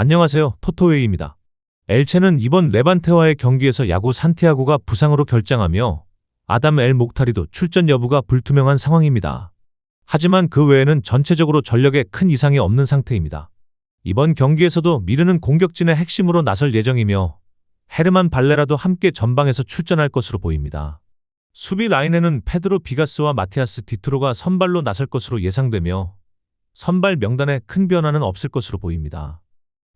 안녕하세요. 토토웨이입니다. 엘체는 이번 레반테와의 경기에서 야구 산티아고가 부상으로 결장하며 아담 엘 목타리도 출전 여부가 불투명한 상황입니다. 하지만 그 외에는 전체적으로 전력에 큰 이상이 없는 상태입니다. 이번 경기에서도 미르는 공격진의 핵심으로 나설 예정이며 헤르만 발레라도 함께 전방에서 출전할 것으로 보입니다. 수비 라인에는 페드로 비가스와 마티아스 디트로가 선발로 나설 것으로 예상되며 선발 명단에 큰 변화는 없을 것으로 보입니다.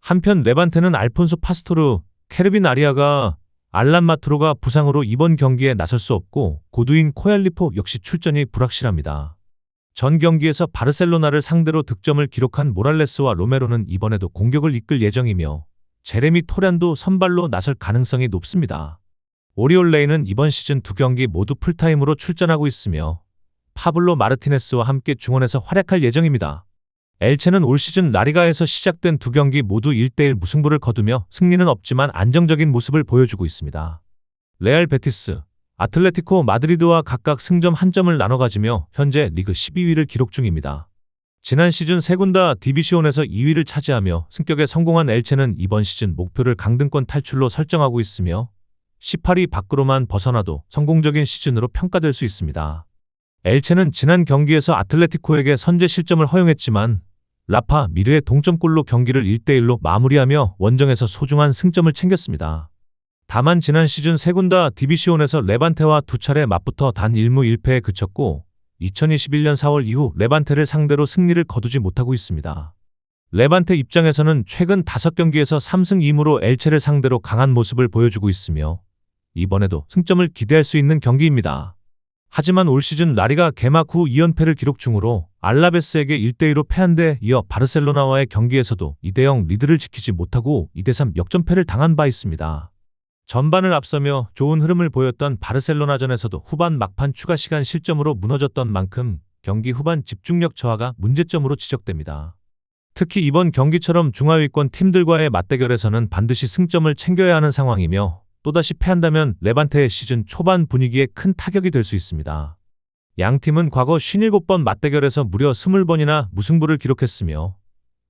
한편 레반테는 알폰소 파스토르, 케르빈 아리아가, 알란 마트로가 부상으로 이번 경기에 나설 수 없고 고두인 코얄리포 역시 출전이 불확실합니다. 전 경기에서 바르셀로나를 상대로 득점을 기록한 모랄레스와 로메로는 이번에도 공격을 이끌 예정이며 제레미 토란도 선발로 나설 가능성이 높습니다. 오리올레이는 이번 시즌 2경기 모두 풀타임으로 출전하고 있으며 파블로 마르티네스와 함께 중원에서 활약할 예정입니다. 엘체는 올 시즌 라리가에서 시작된 2경기 모두 1대1 무승부를 거두며 승리는 없지만 안정적인 모습을 보여주고 있습니다. 레알 베티스, 아틀레티코 마드리드와 각각 승점 1점을 나눠 가지며 현재 리그 12위를 기록 중입니다. 지난 시즌 세군다 디비시온에서 2위를 차지하며 승격에 성공한 엘체는 이번 시즌 목표를 강등권 탈출로 설정하고 있으며 18위 밖으로만 벗어나도 성공적인 시즌으로 평가될 수 있습니다. 엘체는 지난 경기에서 아틀레티코에게 선제 실점을 허용했지만 라파 미르의 동점골로 경기를 1대1로 마무리하며 원정에서 소중한 승점을 챙겼습니다. 다만 지난 시즌 세군다 디비시온에서 레반테와 2차례 맞붙어 단 1무 1패에 그쳤고 2021년 4월 이후 레반테를 상대로 승리를 거두지 못하고 있습니다. 레반테 입장에서는 최근 5경기에서 3승 2무로 엘체를 상대로 강한 모습을 보여주고 있으며 이번에도 승점을 기대할 수 있는 경기입니다. 하지만 올 시즌 라리가 개막 후 2연패를 기록 중으로 알라베스에게 1대2로 패한 데 이어 바르셀로나와의 경기에서도 2대0 리드를 지키지 못하고 2대3 역전패를 당한 바 있습니다. 전반을 앞서며 좋은 흐름을 보였던 바르셀로나전에서도 후반 막판 추가 시간 실점으로 무너졌던 만큼 경기 후반 집중력 저하가 문제점으로 지적됩니다. 특히 이번 경기처럼 중하위권 팀들과의 맞대결에서는 반드시 승점을 챙겨야 하는 상황이며 또다시 패한다면 레반테의 시즌 초반 분위기에 큰 타격이 될 수 있습니다. 양 팀은 과거 57번 맞대결에서 무려 20번이나 무승부를 기록했으며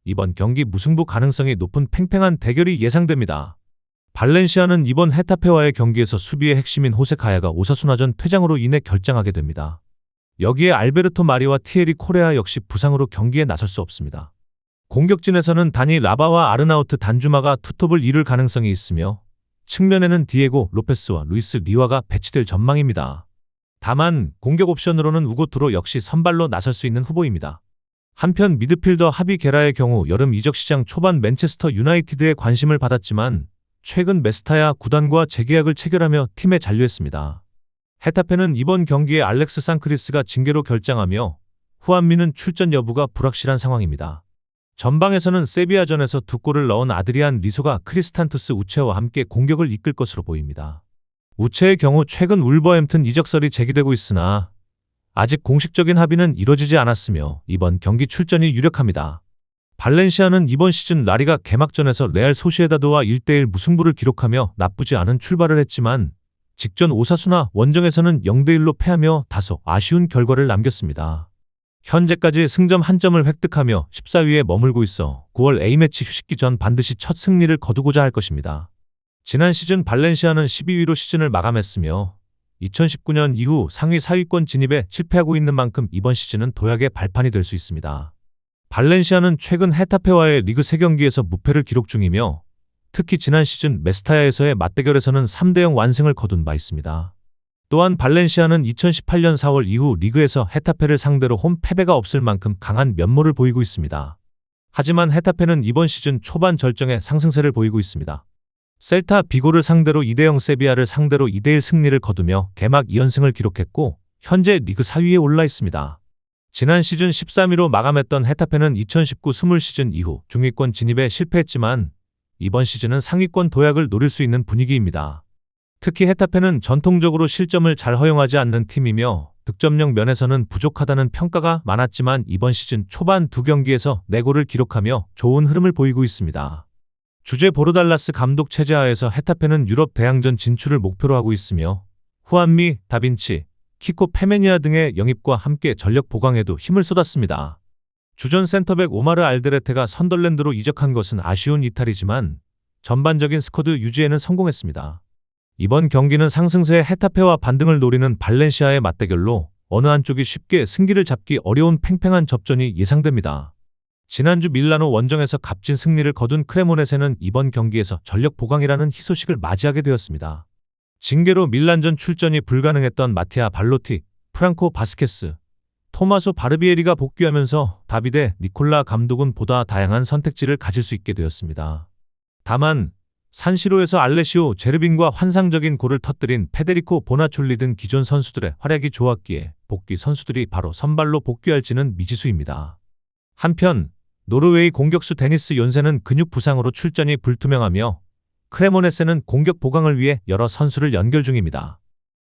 이번 경기 무승부 가능성이 높은 팽팽한 대결이 예상됩니다. 발렌시아는 이번 헤타페와의 경기에서 수비의 핵심인 호세카야가 오사수나전 퇴장으로 인해 결장하게 됩니다. 여기에 알베르토 마리와 티에리 코레아 역시 부상으로 경기에 나설 수 없습니다. 공격진에서는 다니 라바와 아르나우트 단주마가 투톱을 이룰 가능성이 있으며 측면에는 디에고 로페스와 루이스 리와가 배치될 전망입니다. 다만 공격 옵션으로는 우고 투로 역시 선발로 나설 수 있는 후보입니다. 한편 미드필더 하비 게라의 경우 여름 이적 시장 초반 맨체스터 유나이티드의 관심을 받았지만 최근 메스타야 구단과 재계약을 체결하며 팀에 잔류했습니다. 헤타페는 이번 경기에 알렉스 산크리스가 징계로 결장하며 후안미는 출전 여부가 불확실한 상황입니다. 전방에서는 세비야전에서 2골을 넣은 아드리안 리소가 크리스탄투스 우체와 함께 공격을 이끌 것으로 보입니다. 우체의 경우 최근 울버햄튼 이적설이 제기되고 있으나 아직 공식적인 합의는 이뤄지지 않았으며 이번 경기 출전이 유력합니다. 발렌시아는 이번 시즌 라리가 개막전에서 레알 소시에다드와 1대1 무승부를 기록하며 나쁘지 않은 출발을 했지만 직전 오사수나 원정에서는 0대1로 패하며 다소 아쉬운 결과를 남겼습니다. 현재까지 승점 1점을 획득하며 14위에 머물고 있어 9월 A매치 휴식기 전 반드시 첫 승리를 거두고자 할 것입니다. 지난 시즌 발렌시아는 12위로 시즌을 마감했으며 2019년 이후 상위 4위권 진입에 실패하고 있는 만큼 이번 시즌은 도약의 발판이 될 수 있습니다. 발렌시아는 최근 헤타페와의 리그 3경기에서 무패를 기록 중이며 특히 지난 시즌 메스타야에서의 맞대결에서는 3대0 완승을 거둔 바 있습니다. 또한 발렌시아는 2018년 4월 이후 리그에서 헤타페를 상대로 홈 패배가 없을 만큼 강한 면모를 보이고 있습니다. 하지만 헤타페는 이번 시즌 초반 절정의 상승세를 보이고 있습니다. 셀타 비고를 상대로 2대0 세비야를 상대로 2대1 승리를 거두며 개막 2연승을 기록했고 현재 리그 4위에 올라 있습니다. 지난 시즌 13위로 마감했던 헤타페는 2019-20 시즌 이후 중위권 진입에 실패했지만 이번 시즌은 상위권 도약을 노릴 수 있는 분위기입니다. 특히 헤타페는 전통적으로 실점을 잘 허용하지 않는 팀이며 득점력 면에서는 부족하다는 평가가 많았지만 이번 시즌 초반 2경기에서 4골을 기록하며 좋은 흐름을 보이고 있습니다. 주제 보르달라스 감독 체제하에서 헤타페는 유럽 대항전 진출을 목표로 하고 있으며 후안미, 다빈치, 키코 페메니아 등의 영입과 함께 전력 보강에도 힘을 쏟았습니다. 주전 센터백 오마르 알데레테가 선덜랜드로 이적한 것은 아쉬운 이탈이지만 전반적인 스쿼드 유지에는 성공했습니다. 이번 경기는 상승세의 헤타페와 반등을 노리는 발렌시아의 맞대결로 어느 한쪽이 쉽게 승기를 잡기 어려운 팽팽한 접전이 예상됩니다. 지난주 밀라노 원정에서 값진 승리를 거둔 크레모네세는 이번 경기에서 전력 보강이라는 희소식을 맞이하게 되었습니다. 징계로 밀란전 출전이 불가능했던 마티아 발로티, 프랑코 바스케스, 토마소 바르비에리가 복귀하면서 다비데 니콜라 감독은 보다 다양한 선택지를 가질 수 있게 되었습니다. 다만 산시로에서 알레시오 제르빈과 환상적인 골을 터뜨린 페데리코 보나촐리 등 기존 선수들의 활약이 좋았기에 복귀 선수들이 바로 선발로 복귀할지는 미지수입니다. 한편 노르웨이 공격수 데니스 연세는 근육 부상으로 출전이 불투명하며 크레모네세는 공격 보강을 위해 여러 선수를 연결 중입니다.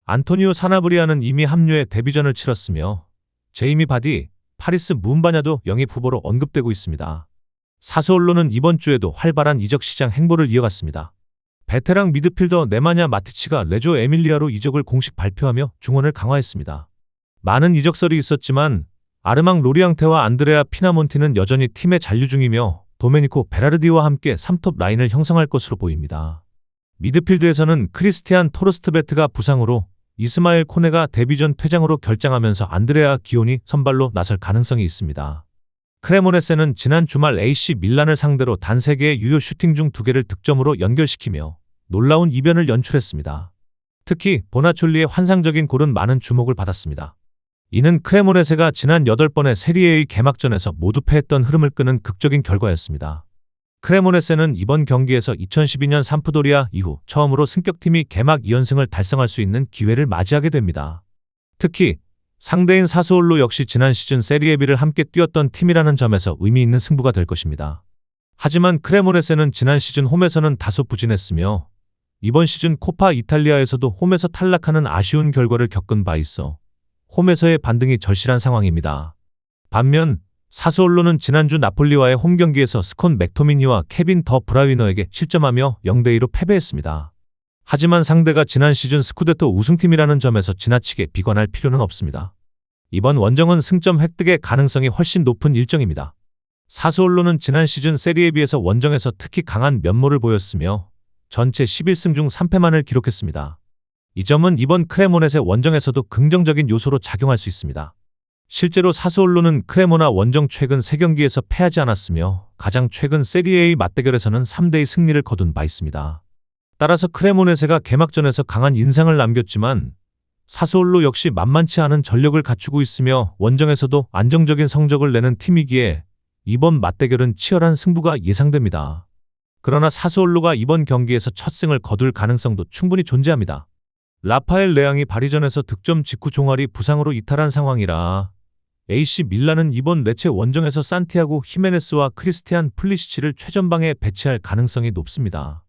안토니오 사나브리아는 이미 합류해 데뷔전을 치렀으며 제이미 바디, 파리스 문바냐도 영입 후보로 언급되고 있습니다. 사스올로는 이번 주에도 활발한 이적 시장 행보를 이어갔습니다. 베테랑 미드필더 네마냐 마티치가 레조 에밀리아로 이적을 공식 발표하며 중원을 강화했습니다. 많은 이적설이 있었지만 아르망 로리앙테와 안드레아 피나몬티는 여전히 팀에 잔류 중이며 도메니코 베라르디와 함께 3톱 라인을 형성할 것으로 보입니다. 미드필드에서는 크리스티안 토르스트베트가 부상으로 이스마엘 코네가 데뷔전 퇴장으로 결장하면서 안드레아 기온이 선발로 나설 가능성이 있습니다. 크레모네세는 지난 주말 AC 밀란을 상대로 단 3개의 유효 슈팅 중 2개를 득점으로 연결시키며 놀라운 이변을 연출했습니다. 특히 보나촐리의 환상적인 골은 많은 주목을 받았습니다. 이는 크레모네세가 지난 8번의 세리에의 개막전에서 모두 패했던 흐름을 끄는 극적인 결과였습니다. 크레모네세는 이번 경기에서 2012년 삼프도리아 이후 처음으로 승격팀이 개막 2연승을 달성할 수 있는 기회를 맞이하게 됩니다. 특히 상대인 사스올로 역시 지난 시즌 세리에비를 함께 뛰었던 팀이라는 점에서 의미 있는 승부가 될 것입니다. 하지만 크레모네세는 지난 시즌 홈에서는 다소 부진했으며 이번 시즌 코파 이탈리아에서도 홈에서 탈락하는 아쉬운 결과를 겪은 바 있어 홈에서의 반등이 절실한 상황입니다. 반면 사스올로는 지난주 나폴리와의 홈 경기에서 스콘 맥토미니와 케빈 더 브라위너에게 실점하며 0대2로 패배했습니다. 하지만 상대가 지난 시즌 스쿠데토 우승팀이라는 점에서 지나치게 비관할 필요는 없습니다. 이번 원정은 승점 획득의 가능성이 훨씬 높은 일정입니다. 사스올로는 지난 시즌 세리에비에서 원정에서 특히 강한 면모를 보였으며 전체 11승 중 3패만을 기록했습니다. 이 점은 이번 크레모네세 원정에서도 긍정적인 요소로 작용할 수 있습니다. 실제로 사스올로는 크레모나 원정 최근 3경기에서 패하지 않았으며 가장 최근 세리에의 맞대결에서는 3대2 승리를 거둔 바 있습니다. 따라서 크레모네세가 개막전에서 강한 인상을 남겼지만 사스올로 역시 만만치 않은 전력을 갖추고 있으며 원정에서도 안정적인 성적을 내는 팀이기에 이번 맞대결은 치열한 승부가 예상됩니다. 그러나 사스올로가 이번 경기에서 첫 승을 거둘 가능성도 충분히 존재합니다. 라파엘 레앙이 바리전에서 득점 직후 종아리 부상으로 이탈한 상황이라 AC 밀란은 이번 레체 원정에서 산티아고 히메네스와 크리스티안 플리시치를 최전방에 배치할 가능성이 높습니다.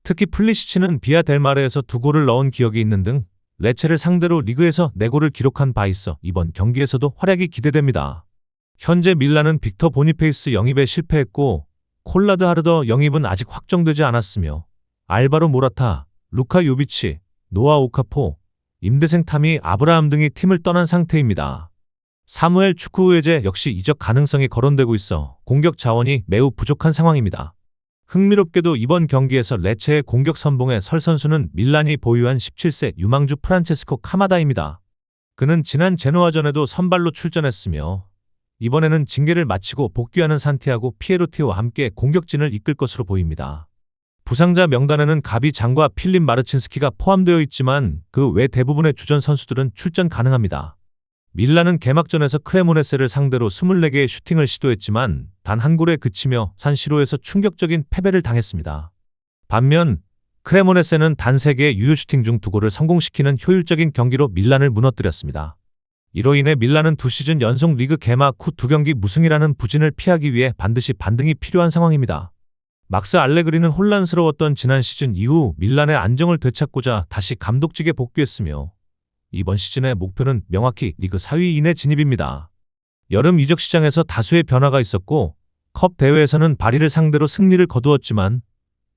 특히 플리시치는 비아 델마레에서 2골을 넣은 기억이 있는 등 레체를 상대로 리그에서 4골을 기록한 바 있어 이번 경기에서도 활약이 기대됩니다. 현재 밀란은 빅터 보니페이스 영입에 실패했고 콜라드 하르더 영입은 아직 확정되지 않았으며 알바로 모라타, 루카 요비치, 노아 오카포, 임대생 타미 아브라함 등이 팀을 떠난 상태입니다. 사무엘 추크우에제 역시 이적 가능성이 거론되고 있어 공격 자원이 매우 부족한 상황입니다. 흥미롭게도 이번 경기에서 레체의 공격 선봉에 설 선수는 밀란이 보유한 17세 유망주 프란체스코 카마다입니다. 그는 지난 제노아전에도 선발로 출전했으며 이번에는 징계를 마치고 복귀하는 산티아고 피에로티와 함께 공격진을 이끌 것으로 보입니다. 부상자 명단에는 가비 장과 필립 마르친스키가 포함되어 있지만 그 외 대부분의 주전 선수들은 출전 가능합니다. 밀란은 개막전에서 크레모네세를 상대로 24개의 슈팅을 시도했지만 단 한 골에 그치며 산시로에서 충격적인 패배를 당했습니다. 반면 크레모네세는 단 3개의 유효 슈팅 중 2골을 성공시키는 효율적인 경기로 밀란을 무너뜨렸습니다. 이로 인해 밀란은 2시즌 연속 리그 개막 후 2경기 무승이라는 부진을 피하기 위해 반드시 반등이 필요한 상황입니다. 막스 알레그리는 혼란스러웠던 지난 시즌 이후 밀란의 안정을 되찾고자 다시 감독직에 복귀했으며 이번 시즌의 목표는 명확히 리그 4위 이내 진입입니다. 여름 이적 시장에서 다수의 변화가 있었고 컵 대회에서는 바리를 상대로 승리를 거두었지만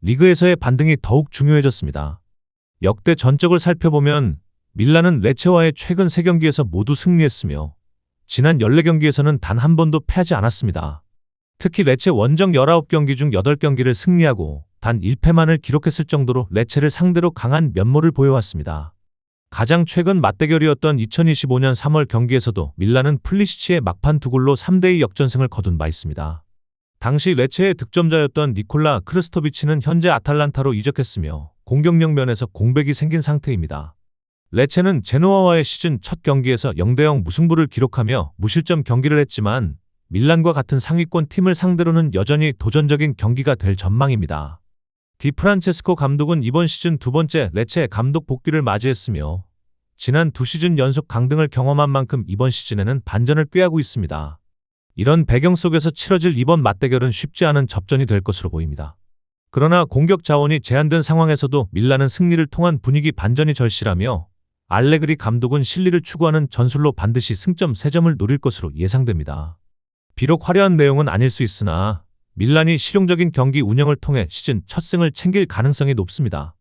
리그에서의 반등이 더욱 중요해졌습니다. 역대 전적을 살펴보면 밀란은 레체와의 최근 3경기에서 모두 승리했으며 지난 14경기에서는 단 한 번도 패하지 않았습니다. 특히 레체 원정 19경기 중 8경기를 승리하고 단 1패만을 기록했을 정도로 레체를 상대로 강한 면모를 보여왔습니다. 가장 최근 맞대결이었던 2025년 3월 경기에서도 밀란은 플리시치의 막판 2골로 3대2 역전승을 거둔 바 있습니다. 당시 레체의 득점자였던 니콜라 크르스토비치는 현재 아탈란타로 이적했으며 공격력 면에서 공백이 생긴 상태입니다. 레체는 제노아와의 시즌 첫 경기에서 0대0 무승부를 기록하며 무실점 경기를 했지만 밀란과 같은 상위권 팀을 상대로는 여전히 도전적인 경기가 될 전망입니다. 디프란체스코 감독은 이번 시즌 두 번째 레체 감독 복귀를 맞이했으며 지난 2시즌 연속 강등을 경험한 만큼 이번 시즌에는 반전을 꾀하고 있습니다. 이런 배경 속에서 치러질 이번 맞대결은 쉽지 않은 접전이 될 것으로 보입니다. 그러나 공격 자원이 제한된 상황에서도 밀란은 승리를 통한 분위기 반전이 절실하며 알레그리 감독은 실리를 추구하는 전술로 반드시 승점 3점을 노릴 것으로 예상됩니다. 비록 화려한 내용은 아닐 수 있으나 밀란이 실용적인 경기 운영을 통해 시즌 첫 승을 챙길 가능성이 높습니다.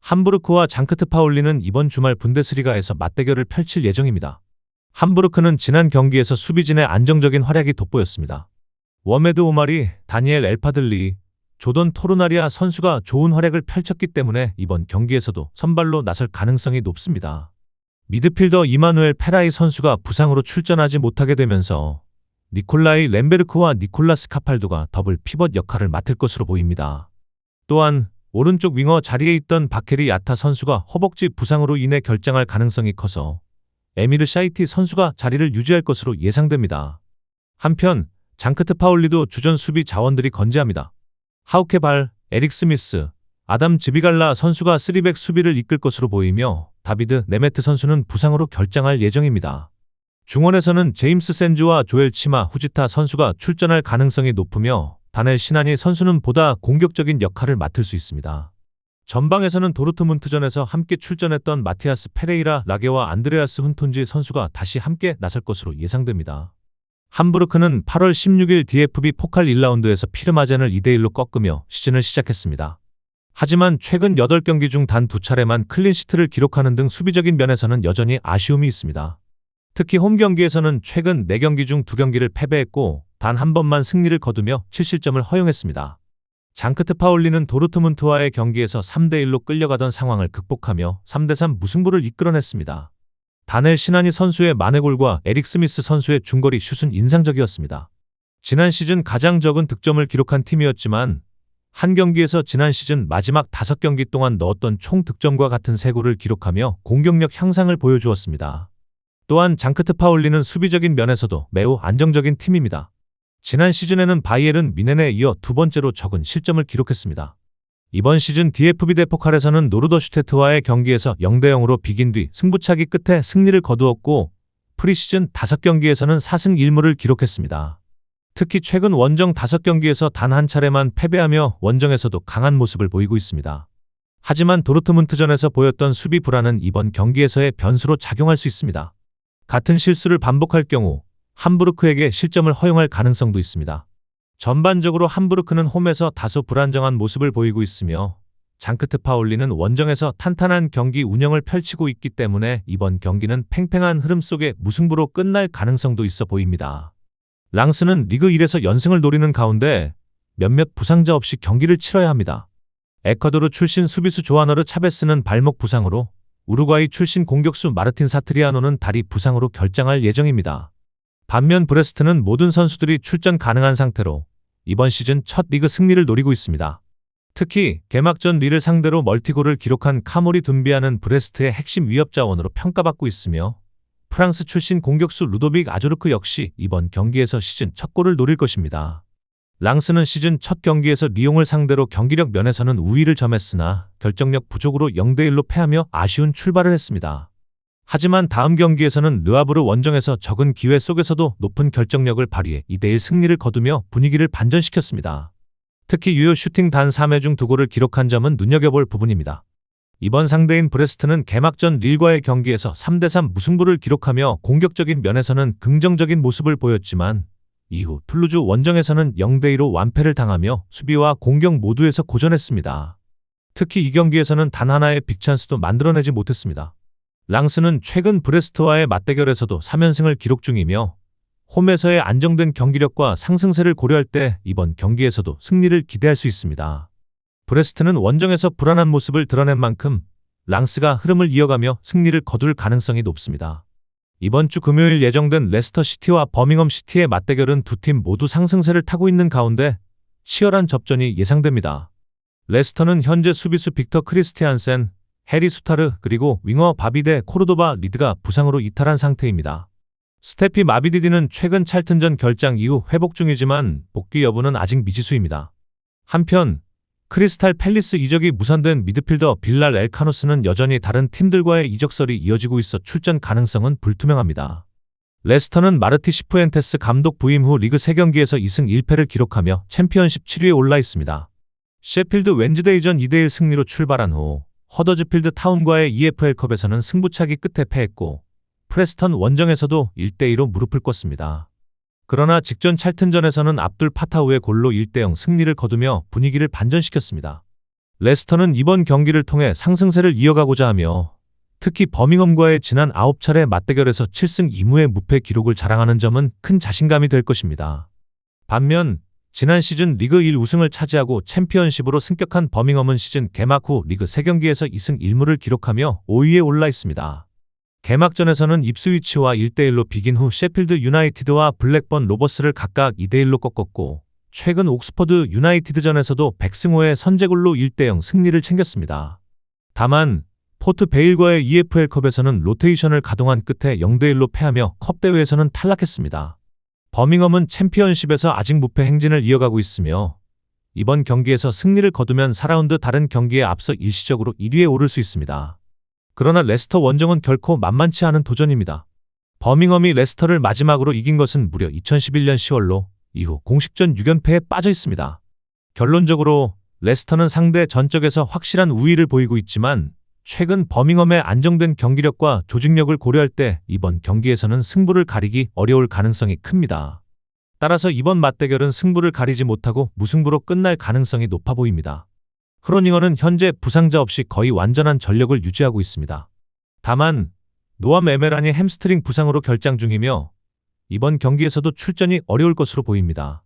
함부르크와 장크트 파울리는 이번 주말 분데스리가에서 맞대결을 펼칠 예정입니다. 함부르크는 지난 경기에서 수비진의 안정적인 활약이 돋보였습니다. 워메드 오마리, 다니엘 엘파들리, 조던 토르나리아 선수가 좋은 활약을 펼쳤기 때문에 이번 경기에서도 선발로 나설 가능성이 높습니다. 미드필더 이마누엘 페라이 선수가 부상으로 출전하지 못하게 되면서 니콜라이 렘베르크와 니콜라스 카팔도가 더블 피벗 역할을 맡을 것으로 보입니다. 또한 오른쪽 윙어 자리에 있던 바케리 야타 선수가 허벅지 부상으로 인해 결장할 가능성이 커서 에미르 샤이티 선수가 자리를 유지할 것으로 예상됩니다. 한편 장크트 파울리도 주전 수비 자원들이 건재합니다. 하우케 발, 에릭 스미스, 아담 즈비갈라 선수가 3백 수비를 이끌 것으로 보이며 다비드 네메트 선수는 부상으로 결장할 예정입니다. 중원에서는 제임스 샌즈와 조엘 치마 후지타 선수가 출전할 가능성이 높으며 다넬 시나니 선수는 보다 공격적인 역할을 맡을 수 있습니다. 전방에서는 도르트문트전에서 함께 출전했던 마티아스 페레이라 라게와 안드레아스 훈톤지 선수가 다시 함께 나설 것으로 예상됩니다. 함부르크는 8월 16일 DFB 포칼 1라운드에서 피르마젠을 2대1로 꺾으며 시즌을 시작했습니다. 하지만 최근 8경기 중 단 2차례만 클린시트를 기록하는 등 수비적인 면에서는 여전히 아쉬움이 있습니다. 특히 홈 경기에서는 최근 4경기 중 2경기를 패배했고 단 한 번만 승리를 거두며 7실점을 허용했습니다. 장크트 파울리는 도르트문트와의 경기에서 3대1로 끌려가던 상황을 극복하며 3대3 무승부를 이끌어냈습니다. 다넬 시나니 선수의 만회골과 에릭 스미스 선수의 중거리 슛은 인상적이었습니다. 지난 시즌 가장 적은 득점을 기록한 팀이었지만 한 경기에서 지난 시즌 마지막 5경기 동안 넣었던 총 득점과 같은 3골을 기록하며 공격력 향상을 보여주었습니다. 또한 장크트 파울리는 수비적인 면에서도 매우 안정적인 팀입니다. 지난 시즌에는 바이에른 미넨에 이어 두 번째로 적은 실점을 기록했습니다. 이번 시즌 DFB 대포칼에서는 노르더슈테트와의 경기에서 0대0으로 비긴 뒤 승부차기 끝에 승리를 거두었고 프리시즌 5경기에서는 4승 1무를 기록했습니다. 특히 최근 원정 5경기에서 단 한 차례만 패배하며 원정에서도 강한 모습을 보이고 있습니다. 하지만 도르트문트전에서 보였던 수비 불안은 이번 경기에서의 변수로 작용할 수 있습니다. 같은 실수를 반복할 경우 함부르크에게 실점을 허용할 가능성도 있습니다. 전반적으로 함부르크는 홈에서 다소 불안정한 모습을 보이고 있으며 장크트 파울리는 원정에서 탄탄한 경기 운영을 펼치고 있기 때문에 이번 경기는 팽팽한 흐름 속에 무승부로 끝날 가능성도 있어 보입니다. 랑스는 리그 1에서 연승을 노리는 가운데 몇몇 부상자 없이 경기를 치러야 합니다. 에콰도르 출신 수비수 조아너르 차베스는 발목 부상으로, 우루과이 출신 공격수 마르틴 사트리아노는 다리 부상으로 결장할 예정입니다. 반면 브레스트는 모든 선수들이 출전 가능한 상태로 이번 시즌 첫 리그 승리를 노리고 있습니다. 특히 개막전 리를 상대로 멀티골을 기록한 카모리 둠비아는 브레스트의 핵심 위협 자원으로 평가받고 있으며 프랑스 출신 공격수 루도빅 아조르크 역시 이번 경기에서 시즌 첫 골을 노릴 것입니다. 랑스는 시즌 첫 경기에서 리옹을 상대로 경기력 면에서는 우위를 점했으나 결정력 부족으로 0대1로 패하며 아쉬운 출발을 했습니다. 하지만 다음 경기에서는 르아브르 원정에서 적은 기회 속에서도 높은 결정력을 발휘해 2대1 승리를 거두며 분위기를 반전시켰습니다. 특히 유효 슈팅 단 3회 중 2골을 기록한 점은 눈여겨볼 부분입니다. 이번 상대인 브레스트는 개막전 릴과의 경기에서 3대3 무승부를 기록하며 공격적인 면에서는 긍정적인 모습을 보였지만 이후 툴루즈 원정에서는 0대2로 완패를 당하며 수비와 공격 모두에서 고전했습니다. 특히 이 경기에서는 단 하나의 빅찬스도 만들어내지 못했습니다. 랑스는 최근 브레스트와의 맞대결에서도 3연승을 기록 중이며 홈에서의 안정된 경기력과 상승세를 고려할 때 이번 경기에서도 승리를 기대할 수 있습니다. 브레스트는 원정에서 불안한 모습을 드러낸 만큼 랑스가 흐름을 이어가며 승리를 거둘 가능성이 높습니다. 이번 주 금요일 예정된 레스터 시티와 버밍엄 시티의 맞대결은 두 팀 모두 상승세를 타고 있는 가운데 치열한 접전이 예상됩니다. 레스터는 현재 수비수 빅터 크리스티안센, 해리 수타르 그리고 윙어 바비데 코르도바 리드가 부상으로 이탈한 상태입니다. 스테피 마비디디는 최근 찰튼전 결장 이후 회복 중이지만 복귀 여부는 아직 미지수입니다. 한편 크리스탈 팰리스 이적이 무산된 미드필더 빌랄 엘카노스는 여전히 다른 팀들과의 이적설이 이어지고 있어 출전 가능성은 불투명합니다. 레스터는 마르티 시푸엔테스 감독 부임 후 리그 3경기에서 2승 1패를 기록하며 챔피언십 7위에 올라 있습니다. 셰필드 웬즈데이전 2대1 승리로 출발한 후 허더즈필드 타운과의 EFL컵에서는 승부차기 끝에 패했고 프레스턴 원정에서도 1대2로 무릎을 꿇었습니다. 그러나 직전 찰튼전에서는 압둘 파타우의 골로 1대0 승리를 거두며 분위기를 반전시켰습니다. 레스터는 이번 경기를 통해 상승세를 이어가고자 하며 특히 버밍엄과의 지난 9차례 맞대결에서 7승 2무의 무패 기록을 자랑하는 점은 큰 자신감이 될 것입니다. 반면 지난 시즌 리그 1 우승을 차지하고 챔피언십으로 승격한 버밍엄은 시즌 개막 후 리그 3경기에서 2승 1무를 기록하며 5위에 올라 있습니다. 개막전에서는 입스위치와 1대1로 비긴 후 셰필드 유나이티드와 블랙번 로버스를 각각 2대1로 꺾었고 최근 옥스퍼드 유나이티드전에서도 백승호의 선제골로 1대0 승리를 챙겼습니다. 다만 포트 베일과의 EFL컵에서는 로테이션을 가동한 끝에 0대1로 패하며 컵 대회에서는 탈락했습니다. 버밍엄은 챔피언십에서 아직 무패 행진을 이어가고 있으며 이번 경기에서 승리를 거두면 4라운드 다른 경기에 앞서 일시적으로 1위에 오를 수 있습니다. 그러나 레스터 원정은 결코 만만치 않은 도전입니다. 버밍엄이 레스터를 마지막으로 이긴 것은 무려 2011년 10월로 이후 공식전 6연패에 빠져 있습니다. 결론적으로 레스터는 상대 전적에서 확실한 우위를 보이고 있지만 최근 버밍엄의 안정된 경기력과 조직력을 고려할 때 이번 경기에서는 승부를 가리기 어려울 가능성이 큽니다. 따라서 이번 맞대결은 승부를 가리지 못하고 무승부로 끝날 가능성이 높아 보입니다. 흐로닝어는 현재 부상자 없이 거의 완전한 전력을 유지하고 있습니다. 다만 노암 에메란이 햄스트링 부상으로 결장 중이며 이번 경기에서도 출전이 어려울 것으로 보입니다.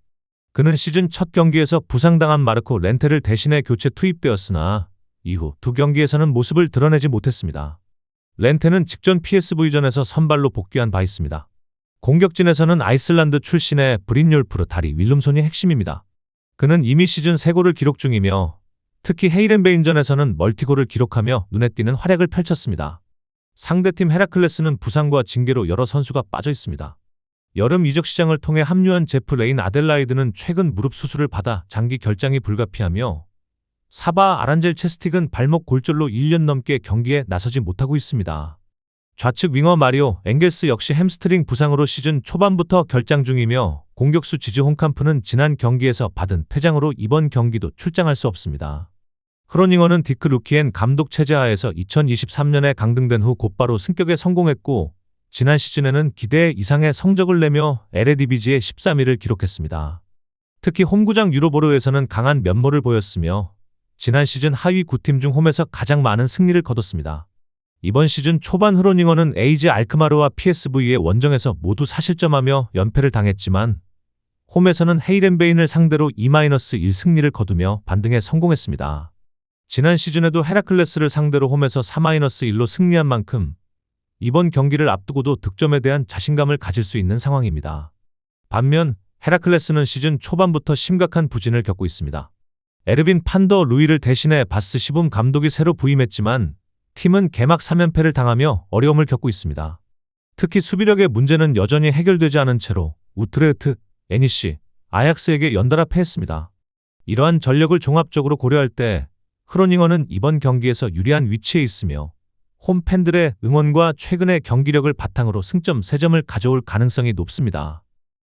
그는 시즌 첫 경기에서 부상당한 마르코 렌테를 대신해 교체 투입되었으나 이후 두 경기에서는 모습을 드러내지 못했습니다. 렌테는 직전 PSV전에서 선발로 복귀한 바 있습니다. 공격진에서는 아이슬란드 출신의 브린율프르 다리 윌름손이 핵심입니다. 그는 이미 시즌 3골을 기록 중이며 특히 헤이렌베인전에서는 멀티골을 기록하며 눈에 띄는 활약을 펼쳤습니다. 상대팀 헤라클레스는 부상과 징계로 여러 선수가 빠져 있습니다. 여름 이적 시장을 통해 합류한 제프 레인 아델라이드는 최근 무릎 수술을 받아 장기 결장이 불가피하며 사바 아란젤 체스틱은 발목 골절로 1년 넘게 경기에 나서지 못하고 있습니다. 좌측 윙어 마리오 엥겔스 역시 햄스트링 부상으로 시즌 초반부터 결장 중이며 공격수 지즈 홍캄프는 지난 경기에서 받은 퇴장으로 이번 경기도 출장할 수 없습니다. 흐로닝어는 디크 루키엔 감독 체제하에서 2023년에 강등된 후 곧바로 승격에 성공했고 지난 시즌에는 기대 이상의 성적을 내며 에레디비지에 13위를 기록했습니다. 특히 홈구장 유로보르에서는 강한 면모를 보였으며 지난 시즌 하위 9팀 중 홈에서 가장 많은 승리를 거뒀습니다. 이번 시즌 초반 흐로닝어는 에이즈 알크마르와 PSV의 원정에서 모두 사실점하며 연패를 당했지만 홈에서는 헤이렌베인을 상대로 2-1 승리를 거두며 반등에 성공했습니다. 지난 시즌에도 헤라클레스를 상대로 홈에서 4-1로 승리한 만큼 이번 경기를 앞두고도 득점에 대한 자신감을 가질 수 있는 상황입니다. 반면 헤라클레스는 시즌 초반부터 심각한 부진을 겪고 있습니다. 에르빈 판더 루이를 대신해 바스 시붐 감독이 새로 부임했지만 팀은 개막 3연패를 당하며 어려움을 겪고 있습니다. 특히 수비력의 문제는 여전히 해결되지 않은 채로 우트레흐트, NEC, 아약스에게 연달아 패했습니다. 이러한 전력을 종합적으로 고려할 때 흐로닝어는 이번 경기에서 유리한 위치에 있으며 홈 팬들의 응원과 최근의 경기력을 바탕으로 승점 3점을 가져올 가능성이 높습니다.